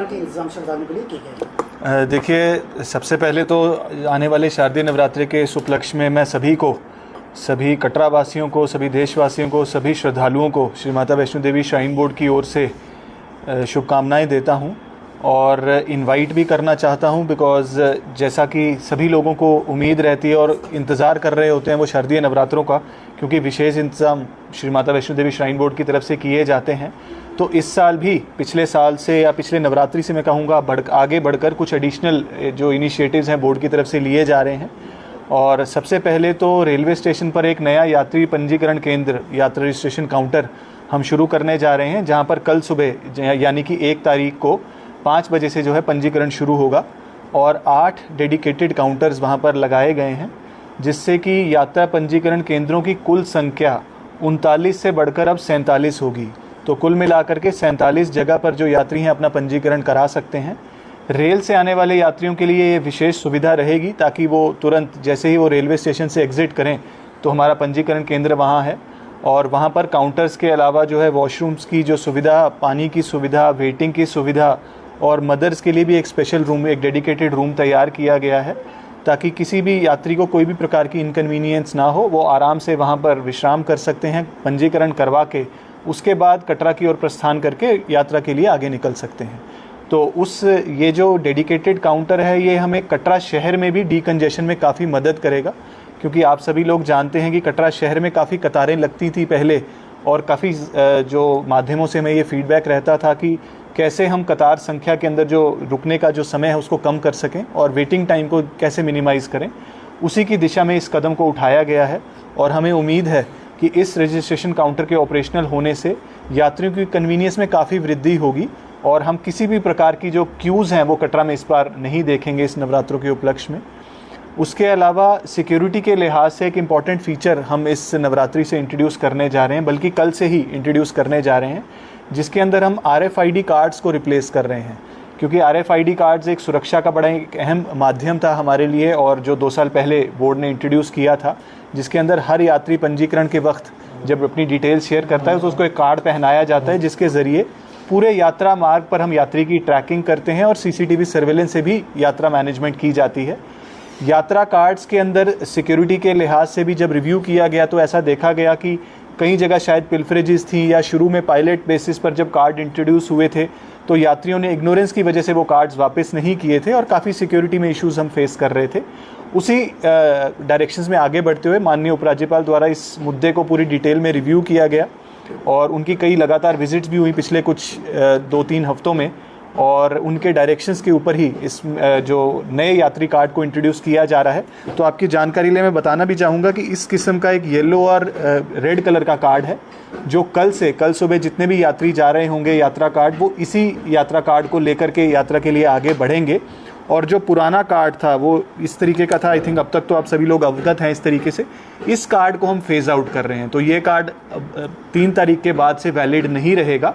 के इंतजाम श्रद्धालुओं के लिए किए गए हैं? देखिए, सबसे पहले तो आने वाले शारदीय नवरात्रि के इस उपलक्ष्य में मैं सभी कटरा वासियों को, सभी देशवासियों को, सभी श्रद्धालुओं को श्री माता वैष्णो देवी श्राइन बोर्ड की ओर से शुभकामनाएं देता हूं और इनवाइट भी करना चाहता हूं, बिकॉज़ जैसा कि सभी लोगों को उम्मीद रहती है और इंतज़ार कर रहे होते हैं वो शारदीय नवरात्रों का, क्योंकि विशेष इंतज़ाम श्री माता वैष्णो देवी श्राइन बोर्ड की तरफ से किए जाते हैं। तो इस साल भी पिछले साल से या पिछले नवरात्रि से मैं कहूँगा आगे बढ़कर कुछ एडिशनल जो इनिशिएटिव्स हैं बोर्ड की तरफ से लिए जा रहे हैं। और सबसे पहले तो रेलवे स्टेशन पर एक नया यात्री पंजीकरण केंद्र, यात्रा रजिस्ट्रेशन काउंटर हम शुरू करने जा रहे हैं, जहां पर कल सुबह यानी कि 1 तारीख को 5 बजे से जो है पंजीकरण शुरू होगा और 8 डेडिकेटेड काउंटर्स वहां पर लगाए गए हैं, जिससे कि यात्रा पंजीकरण केंद्रों की कुल संख्या 39 से बढ़कर अब 47 होगी। तो कुल मिलाकर के 47 जगह पर जो यात्री हैं अपना पंजीकरण करा सकते हैं। रेल से आने वाले यात्रियों के लिए ये विशेष सुविधा रहेगी, ताकि वो तुरंत जैसे ही वो रेलवे स्टेशन से एग्ज़िट करें तो हमारा पंजीकरण केंद्र वहाँ है और वहाँ पर काउंटर्स के अलावा जो है वॉशरूम्स की जो सुविधा, पानी की सुविधा, वेटिंग की सुविधा और मदर्स के लिए भी एक स्पेशल रूम, एक डेडिकेटेड रूम तैयार किया गया है, ताकि किसी भी यात्री को कोई भी प्रकार की इनकन्वीनियंस ना हो, वो आराम से वहाँ पर विश्राम कर सकते हैं, पंजीकरण करवा के उसके बाद कटरा की ओर प्रस्थान करके यात्रा के लिए आगे निकल सकते हैं। तो ये जो डेडिकेटेड काउंटर है ये हमें कटरा शहर में भी डीकंजेशन में काफ़ी मदद करेगा, क्योंकि आप सभी लोग जानते हैं कि कटरा शहर में काफ़ी कतारें लगती थी पहले, और काफ़ी जो माध्यमों से हमें ये फीडबैक रहता था कि कैसे हम कतार संख्या के अंदर जो रुकने का जो समय है उसको कम कर सकें और वेटिंग टाइम को कैसे मिनिमाइज़ करें। उसी की दिशा में इस कदम को उठाया गया है और हमें उम्मीद है कि इस रजिस्ट्रेशन काउंटर के ऑपरेशनल होने से यात्रियों की कन्वीनियंस में काफ़ी वृद्धि होगी और हम किसी भी प्रकार की जो क्यूज़ हैं वो कटरा में इस बार नहीं देखेंगे इस नवरात्रों के उपलक्ष्य में। उसके अलावा सिक्योरिटी के लिहाज से एक इम्पॉर्टेंट फ़ीचर हम इस नवरात्रि से इंट्रोड्यूस करने जा रहे हैं, बल्कि कल से ही इंट्रोड्यूस करने जा रहे हैं, जिसके अंदर हम RFID कार्ड्स को रिप्लेस कर रहे हैं, क्योंकि RFID कार्ड्स एक सुरक्षा का बड़ा एक अहम माध्यम था हमारे लिए और जो 2 साल पहले बोर्ड ने इंट्रोड्यूस किया था, जिसके अंदर हर यात्री पंजीकरण के वक्त जब अपनी डिटेल शेयर करता है तो उसको एक कार्ड पहनाया जाता है, जिसके ज़रिए पूरे यात्रा मार्ग पर हम यात्री की ट्रैकिंग करते हैं और CCTV सर्वेलेंस से भी यात्रा मैनेजमेंट की जाती है। यात्रा कार्ड्स के अंदर सिक्योरिटी के लिहाज से भी जब रिव्यू किया गया तो ऐसा देखा गया कि कई जगह शायद पिल्फरेजेस थी, या शुरू में पायलट बेसिस पर जब कार्ड इंट्रोड्यूस हुए थे तो यात्रियों ने इग्नोरेंस की वजह से वो कार्ड्स वापस नहीं किए थे और काफ़ी सिक्योरिटी में इश्यूज़ हम फेस कर रहे थे। उसी डायरेक्शंस में आगे बढ़ते हुए माननीय उपराज्यपाल द्वारा इस मुद्दे को पूरी डिटेल में रिव्यू किया गया और उनकी कई लगातार विजिट्स भी हुई पिछले कुछ 2-3 हफ्तों में, और उनके डायरेक्शंस के ऊपर ही इस जो नए यात्री कार्ड को इंट्रोड्यूस किया जा रहा है। तो आपकी जानकारी लिए मैं बताना भी चाहूँगा कि इस किस्म का एक येलो और रेड कलर का कार्ड है, जो कल सुबह जितने भी यात्री जा रहे होंगे यात्रा कार्ड, वो इसी यात्रा कार्ड को लेकर के यात्रा के लिए आगे बढ़ेंगे। और जो पुराना कार्ड था वो इस तरीके का था, आई थिंक अब तक तो आप सभी लोग अवगत हैं इस तरीके से। इस कार्ड को हम फेज़ आउट कर रहे हैं, तो ये कार्ड 3 तारीख के बाद से वैलिड नहीं रहेगा।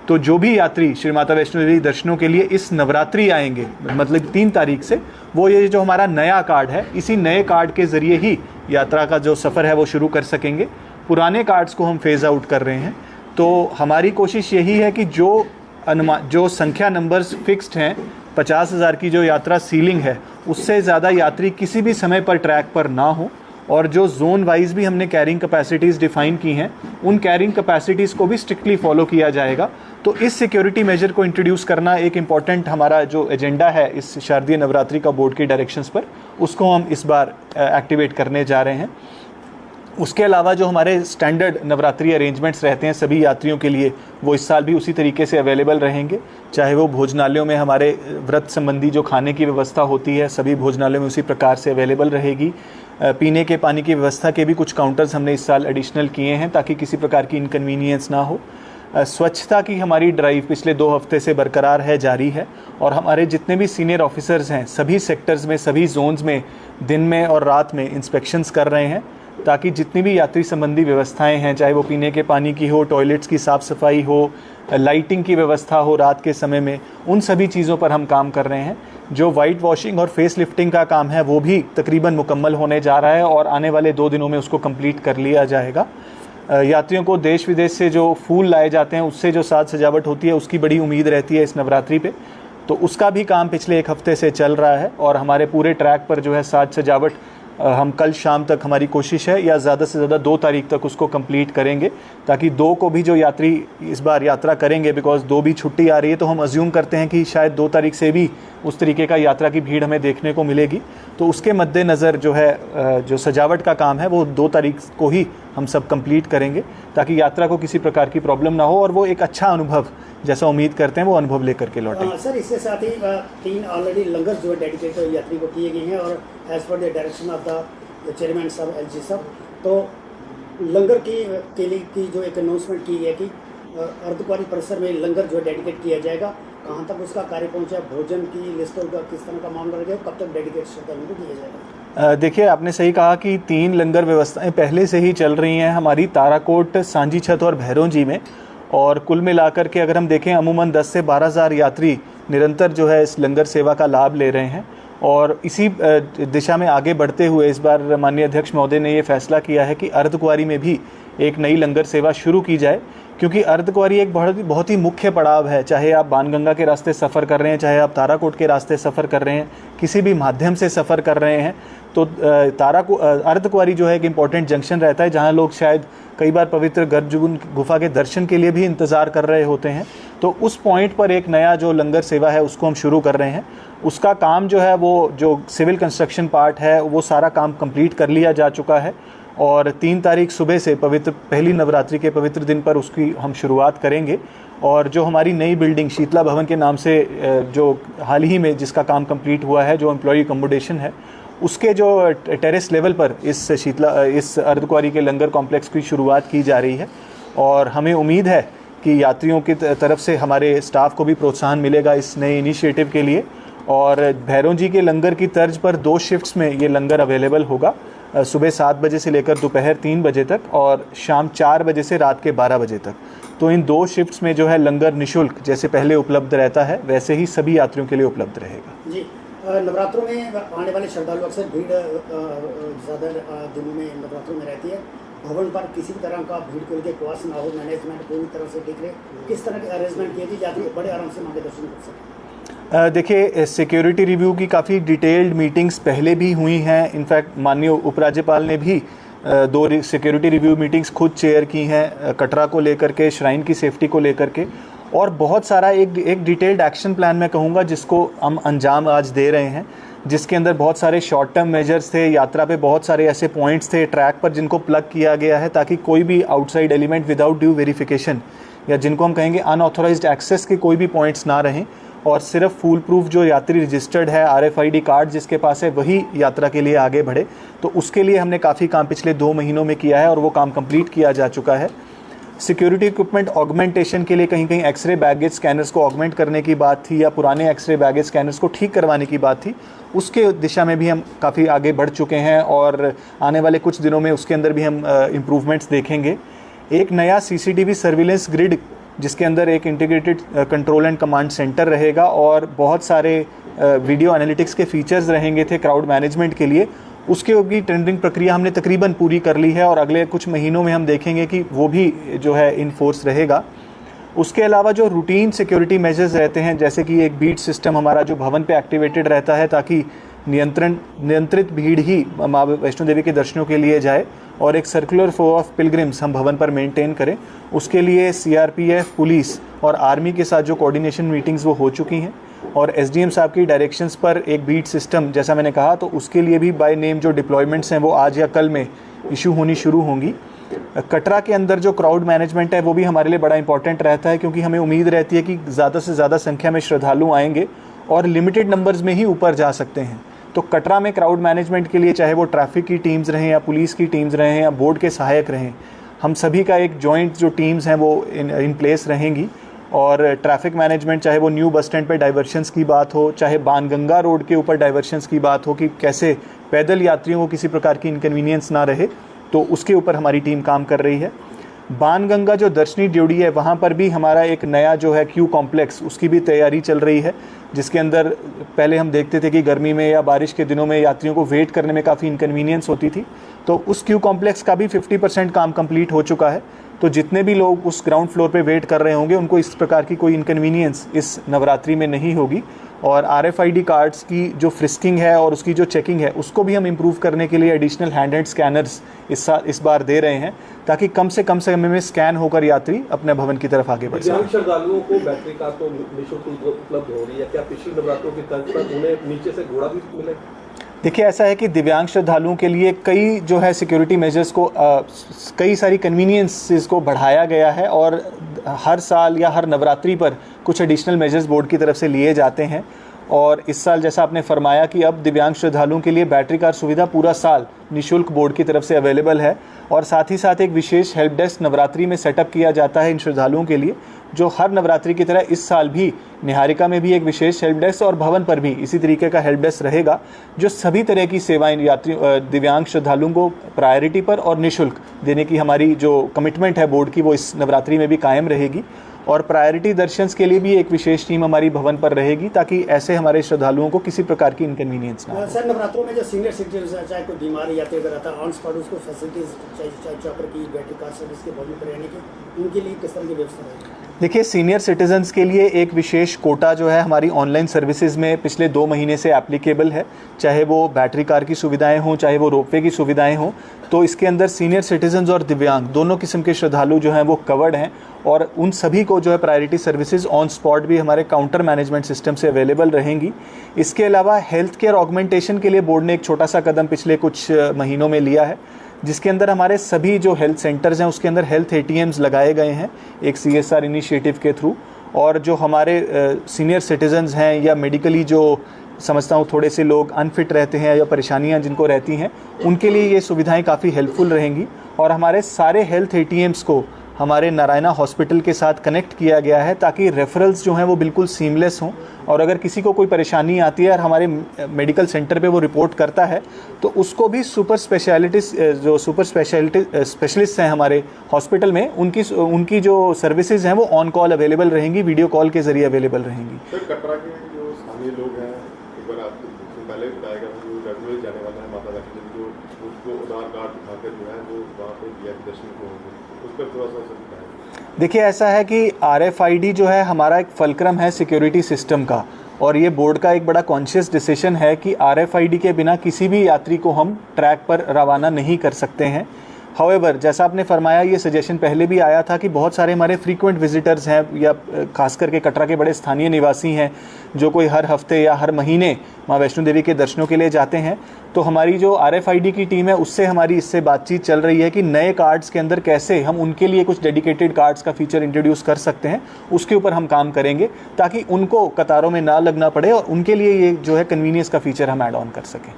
तो जो भी यात्री श्री माता वैष्णो देवी दर्शनों के लिए इस नवरात्रि आएंगे, मतलब 3 तारीख से, वो ये जो हमारा नया कार्ड है, इसी नए कार्ड के ज़रिए ही यात्रा का जो सफ़र है वो शुरू कर सकेंगे। पुराने कार्ड्स को हम फेज़ आउट कर रहे हैं। तो हमारी कोशिश यही है कि जो संख्या नंबर्स फिक्स्ड हैं, 50,000 की जो यात्रा सीलिंग है, उससे ज़्यादा यात्री किसी भी समय पर ट्रैक पर ना हो, और जो जोन वाइज भी हमने कैरिंग कैपेसिटीज़ डिफ़ाइन की हैं, उन कैरिंग कैपेसिटीज़ को भी स्ट्रिक्टली फॉलो किया जाएगा। तो इस सिक्योरिटी मेजर को इंट्रोड्यूस करना एक इम्पॉर्टेंट हमारा जो एजेंडा है इस शारदीय नवरात्रि का बोर्ड के डायरेक्शंस पर, उसको हम इस बार एक्टिवेट करने जा रहे हैं। उसके अलावा जो हमारे स्टैंडर्ड नवरात्रि अरेंजमेंट्स रहते हैं सभी यात्रियों के लिए, वो इस साल भी उसी तरीके से अवेलेबल रहेंगे। चाहे वो भोजनालयों में हमारे व्रत संबंधी जो खाने की व्यवस्था होती है, सभी भोजनालयों में उसी प्रकार से अवेलेबल रहेगी। पीने के पानी की व्यवस्था के भी कुछ काउंटर्स हमने इस साल एडिशनल किए हैं, ताकि किसी प्रकार की इनकन्वीनियंस ना हो। स्वच्छता की हमारी ड्राइव पिछले 2 हफ्ते से बरकरार है, जारी है, और हमारे जितने भी सीनियर ऑफिसर्स हैं सभी सेक्टर्स में, सभी जोन्स में दिन में और रात में इंस्पेक्शंस कर रहे हैं, ताकि जितनी भी यात्री संबंधी व्यवस्थाएं हैं, चाहे वो पीने के पानी की हो, टॉयलेट्स की साफ़ सफाई हो, लाइटिंग की व्यवस्था हो रात के समय में, उन सभी चीज़ों पर हम काम कर रहे हैं। जो वाइट वॉशिंग और फेस लिफ्टिंग का काम है वो भी तकरीबन मुकम्मल होने जा रहा है और आने वाले 2 दिनों में उसको कंप्लीट कर लिया जाएगा। यात्रियों को देश विदेश से जो फूल लाए जाते हैं उससे जो साज सजावट होती है उसकी बड़ी उम्मीद रहती है इस नवरात्रि पे, तो उसका भी काम पिछले एक हफ्ते से चल रहा है और हमारे पूरे ट्रैक पर जो है साज सजावट हम कल शाम तक हमारी कोशिश है या ज़्यादा से ज़्यादा 2 तारीख तक उसको कंप्लीट करेंगे, ताकि 2 को भी जो यात्री इस बार यात्रा करेंगे, बिकॉज 2 भी छुट्टी आ रही है, तो हम अज्यूम करते हैं कि शायद 2 तारीख से भी उस तरीके का यात्रा की भीड़ हमें देखने को मिलेगी। तो उसके मद्देनज़र जो है जो सजावट का काम है वो 2 तारीख को ही हम सब कंप्लीट करेंगे, ताकि यात्रा को किसी प्रकार की प्रॉब्लम ना हो और वो एक अच्छा अनुभव जैसा उम्मीद करते हैं वो अनुभव लेकर के लौटें। सर, इसके साथ ही 3 ऑलरेडी लंगर जो है डेडिकेटेड यात्री को किए गए हैं और as per the direction of the chairman साहब एलजी साहब, तो लंगर के लिए की जो एक अनाउंसमेंट की है कि अर्धकुंवारी परिसर में लंगर जो है डेडिकेट किया जाएगा, कहाँ तक उसका कार्य पहुँचा, भोजन की लिस्टों का किस तरह का मामला रहेगा, कब तक डेडिकेट श्रद्धालुओं को किया जाएगा? देखिए, आपने सही कहा कि 3 लंगर व्यवस्थाएं पहले से ही चल रही हैं हमारी ताराकोट, सांजी छत और भैरोंजी में, और कुल मिलाकर के अगर हम देखें अमूमन 10 से 12 हज़ार यात्री निरंतर जो है इस लंगर सेवा का लाभ ले रहे हैं। और इसी दिशा में आगे बढ़ते हुए इस बार माननीय अध्यक्ष महोदय ने ये फैसला किया है कि अर्धकुंवारी में भी एक नई लंगर सेवा शुरू की जाए, क्योंकि अर्धकुंवारी एक बहुत ही मुख्य पड़ाव है। चाहे आप बाणगंगा के रास्ते सफ़र कर रहे हैं, चाहे आप ताराकोट के रास्ते सफ़र कर रहे हैं, किसी भी माध्यम से सफ़र कर रहे हैं, तो अर्धकुंवारी जो है एक इम्पॉर्टेंट जंक्शन रहता है, जहां लोग शायद कई बार पवित्र गर्भजून गुफा के दर्शन के लिए भी इंतज़ार कर रहे होते हैं। तो उस पॉइंट पर एक नया जो लंगर सेवा है उसको हम शुरू कर रहे हैं। उसका काम जो है वो जो सिविल कंस्ट्रक्शन पार्ट है वो सारा काम कंप्लीट कर लिया जा चुका है और 3 तारीख सुबह से पवित्र पहली नवरात्रि के पवित्र दिन पर उसकी हम शुरुआत करेंगे। और जो हमारी नई बिल्डिंग शीतला भवन के नाम से जो हाल ही में जिसका काम कंप्लीट हुआ है, जो एम्प्लॉय अकोमोडेशन है, उसके जो टेरेस लेवल पर इस अर्धकुंवारी के लंगर कॉम्प्लेक्स की शुरुआत की जा रही है। और हमें उम्मीद है कि यात्रियों की तरफ से हमारे स्टाफ को भी प्रोत्साहन मिलेगा इस नए इनिशिएटिव के लिए। और भैरोंजी के लंगर की तर्ज पर 2 शिफ्ट्स में ये लंगर अवेलेबल होगा, सुबह 7 बजे से लेकर दोपहर 3 बजे तक और शाम 4 बजे से रात के 12 बजे तक। तो इन 2 शिफ्ट्स में जो है लंगर निःशुल्क जैसे पहले उपलब्ध रहता है वैसे ही सभी यात्रियों के लिए उपलब्ध रहेगा। जी, नवरात्रों में आने वाले श्रद्धालु अक्सर भीड़ ज़्यादा दिनों में नवरात्रों में रहती है। भवन पर किसी भी तरह का भीड़ को लेकर प्रवास ना हो, मैनेजमेंट पूरी तरह से देख रहे, किस तरह के अरेंजमेंट किए थे यात्री बड़े आराम से मांगे दर्शन कर सकें? देखिए, सिक्योरिटी रिव्यू की काफ़ी डिटेल्ड मीटिंग्स पहले भी हुई हैं। इनफैक्ट माननीय उपराज्यपाल ने भी 2 सिक्योरिटी रिव्यू मीटिंग्स खुद चेयर की हैं, कटरा को लेकर के, श्राइन की सेफ्टी को लेकर के, और बहुत सारा एक डिटेल्ड एक्शन प्लान मैं कहूँगा जिसको हम अंजाम आज दे रहे हैं, जिसके अंदर बहुत सारे शॉर्ट टर्म मेजर्स थे। यात्रा पे बहुत सारे ऐसे पॉइंट्स थे ट्रैक पर जिनको प्लग किया गया है ताकि कोई भी outside element without due verification या जिनको हम कहेंगे अनऑथोराइज्ड एक्सेस के कोई भी पॉइंट्स ना रहें, और सिर्फ फूल प्रूफ जो यात्री रजिस्टर्ड है, RFID कार्ड जिसके पास है वही यात्रा के लिए आगे बढ़े। तो उसके लिए हमने काफ़ी काम पिछले 2 महीनों में किया है और वो काम कंप्लीट किया जा चुका है। सिक्योरिटी इक्विपमेंट ऑगमेंटेशन के लिए कहीं कहीं एक्सरे बैगेज स्कैनर्स को ऑगमेंट करने की बात थी या पुराने एक्सरे बैगेज स्कैनर्स को ठीक करवाने की बात थी, उसके दिशा में भी हम काफ़ी आगे बढ़ चुके हैं और आने वाले कुछ दिनों में उसके अंदर भी हम इम्प्रूवमेंट्स देखेंगे। एक नया CCTV सर्विलेंस ग्रिड जिसके अंदर एक integrated control and command centre रहेगा और बहुत सारे वीडियो एनालिटिक्स के फीचर्स रहेंगे थे क्राउड मैनेजमेंट के लिए, उसके भी टेंडरिंग प्रक्रिया हमने तकरीबन पूरी कर ली है और अगले कुछ महीनों में हम देखेंगे कि वो भी जो है इन फोर्स रहेगा। उसके अलावा जो रूटीन सिक्योरिटी मेजर्स रहते हैं, जैसे कि एक बीट सिस्टम हमारा जो भवन पे एक्टिवेटेड रहता है ताकि नियंत्रित भीड़ ही माँ वैष्णो देवी के दर्शनों के लिए जाए, और एक सर्कुलर फ्लो ऑफ पिलग्रिम्स हम भवन पर मेंटेन करें, उसके लिए CRPF, पुलिस और आर्मी के साथ जो कोऑर्डिनेशन मीटिंग्स वो हो चुकी हैं। और SDM साहब की डायरेक्शंस पर एक बीट सिस्टम जैसा मैंने कहा, तो उसके लिए भी बाय नेम जो डिप्लॉयमेंट्स हैं वो आज या कल में इशू होनी शुरू होंगी। कटरा के अंदर जो क्राउड मैनेजमेंट है वो भी हमारे लिए बड़ा इंपॉर्टेंट रहता है, क्योंकि हमें उम्मीद रहती है कि ज़्यादा से ज़्यादा संख्या में श्रद्धालु आएंगे और लिमिटेड नंबर्स में ही ऊपर जा सकते हैं। तो कटरा में क्राउड मैनेजमेंट के लिए चाहे वो ट्रैफिक की टीम्स रहें या पुलिस की टीम्स रहें या बोर्ड के सहायक रहें, हम सभी का एक जॉइंट जो टीम्स हैं वो इन प्लेस रहेंगी। और ट्रैफिक मैनेजमेंट, चाहे वो न्यू बस स्टैंड पर डाइवर्शंस की बात हो, चाहे बाणगंगा रोड के ऊपर डाइवर्शंस की बात हो कि कैसे पैदल यात्रियों को किसी प्रकार की इनकन्वीनियंस ना रहे, तो उसके ऊपर हमारी टीम काम कर रही है। बाणगंगा जो दर्शनी ड्यूटी है वहाँ पर भी हमारा एक नया जो है क्यू कॉम्प्लेक्स, उसकी भी तैयारी चल रही है, जिसके अंदर पहले हम देखते थे कि गर्मी में या बारिश के दिनों में यात्रियों को वेट करने में काफ़ी इनकन्वीनियंस होती थी, तो उस क्यू कॉम्प्लेक्स का भी 50% काम कंप्लीट हो चुका है। तो जितने भी लोग उस ग्राउंड फ्लोर पे वेट कर रहे होंगे उनको इस प्रकार की कोई इनकन्वीनियंस इस नवरात्रि में नहीं होगी। और RFID कार्ड्स की जो फ्रिस्किंग है और उसकी जो चेकिंग है उसको भी हम इम्प्रूव करने के लिए एडिशनल हैंड स्कैनर्स इस बार दे रहे हैं, ताकि कम से कम समय में स्कैन होकर यात्री अपने भवन की तरफ आगे बढ़ सके। श्रद्धालुओं को बैटरी कार तो निःशुल्क उपलब्ध हो रही है, क्या पिछली नवरात्रों की तर्ज पर उन्हें नीचे से घोड़ा भी मिलेगा? देखिए, ऐसा है कि दिव्यांग श्रद्धालुओं के लिए कई जो है सिक्योरिटी मेजर्स को कई सारी कन्वीनियंसेस को बढ़ाया गया है और हर साल या हर नवरात्रि पर कुछ एडिशनल मेजर्स बोर्ड की तरफ से लिए जाते हैं। और इस साल जैसा आपने फरमाया कि अब दिव्यांग श्रद्धालुओं के लिए बैटरी कार सुविधा पूरा साल निःशुल्क बोर्ड की तरफ से अवेलेबल है। और साथ ही साथ एक विशेष हेल्प डेस्क नवरात्रि में सेटअप किया जाता है इन श्रद्धालुओं के लिए, जो हर नवरात्रि की तरह इस साल भी निहारिका में भी एक विशेष हेल्प डेस्क और भवन पर भी इसी तरीके का हेल्प डेस्क रहेगा, जो सभी तरह की सेवाएं यात्री दिव्यांग श्रद्धालुओं को प्रायोरिटी पर और निःशुल्क देने की हमारी जो कमिटमेंट है बोर्ड की वो इस नवरात्रि में भी कायम रहेगी। और प्रायोरिटी दर्शन्स के लिए भी एक विशेष टीम हमारी भवन पर रहेगी, ताकि ऐसे हमारे श्रद्धालुओं को किसी प्रकार की इनकन्वीनियंस ना हो। सर, नवरात्रों में जो सीनियर सिटीजन चाहे कोई बीमार यात्री अगर आता है ऑन स्पॉट उसको फैसिलिटीज चाहे चौकर की बैटरी कार सर्विस के भवन पर रहने की, उनके लिए किस तरह की व्यवस्था रहेगी? देखिए, सीनियर सिटीजन्स के लिए एक विशेष कोटा जो है हमारी ऑनलाइन सर्विसेज में पिछले 2 महीने से एप्लीकेबल है, चाहे वो बैटरी कार की सुविधाएं हों चाहे वो रोपवे की सुविधाएं हों। तो इसके अंदर सीनियर सिटीजन्स और दिव्यांग दोनों किस्म के श्रद्धालु जो हैं वो कवर्ड हैं और उन सभी को जो है प्रायोरिटी सर्विसेज ऑन स्पॉट भी हमारे काउंटर मैनेजमेंट सिस्टम से अवेलेबल रहेंगी। इसके अलावा हेल्थ केयर ऑगमेंटेशन के लिए बोर्ड ने एक छोटा सा कदम पिछले कुछ महीनों में लिया है, जिसके अंदर हमारे सभी जो हेल्थ सेंटर्स हैं उसके अंदर हेल्थ ATMs लगाए गए हैं एक CSR इनिशिएटिव के थ्रू। और जो हमारे सीनियर सिटीजन्स हैं या मेडिकली जो समझता हूँ थोड़े से लोग अनफिट रहते हैं या परेशानियाँ जिनको रहती हैं, उनके लिए ये सुविधाएं काफ़ी हेल्पफुल रहेंगी। और हमारे सारे हेल्थ ATMs को हमारे नारायणा हॉस्पिटल के साथ कनेक्ट किया गया है, ताकि रेफरल्स जो हैं वो बिल्कुल सीमलेस हों। और अगर किसी को कोई परेशानी आती है और हमारे मेडिकल सेंटर पे वो रिपोर्ट करता है तो उसको भी सुपर स्पेशलिस्ट हैं हमारे हॉस्पिटल में, उनकी जो सर्विसेज हैं वो ऑन कॉल अवेलेबल रहेंगी, वीडियो कॉल के ज़रिए अवेलेबल रहेंगी। सर, कटरा के जो स्थानीय लोग हैं, एक बार आप पहले बताया गया जो रेगुलर जाने वाला है माता वैष्णो देवी, जो उसको आधार कार्ड दिखाकर जो है वो वहाँ पे VIP दर्शन को होंगे, उस पर थोड़ा सा बताएं। देखिए, ऐसा है कि RFID जो है हमारा एक फलक्रम है सिक्योरिटी सिस्टम का, और ये बोर्ड का एक बड़ा कॉन्शियस डिसीजन है कि RFID के बिना किसी भी यात्री को हम ट्रैक पर रवाना नहीं कर सकते हैं। हाउएवर, जैसा आपने फरमाया, ये सजेशन पहले भी आया था कि बहुत सारे हमारे फ्रीक्वेंट विजिटर्स हैं या खास करके कटरा के बड़े स्थानीय निवासी हैं जो कोई हर हफ्ते या हर महीने माँ वैष्णो देवी के दर्शनों के लिए जाते हैं। तो हमारी जो RFID की टीम है उससे हमारी इससे बातचीत चल रही है कि नए कार्ड्स के अंदर कैसे हम उनके लिए कुछ डेडिकेटेड कार्ड्स का फीचर इंट्रोड्यूस कर सकते हैं, उसके ऊपर हम काम करेंगे ताकि उनको कतारों में ना लगना पड़े और उनके लिए ये जो है कन्वीनियंस का फीचर हम ऐड ऑन कर सकें।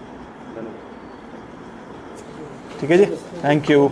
ठीक है जी, थैंक यू।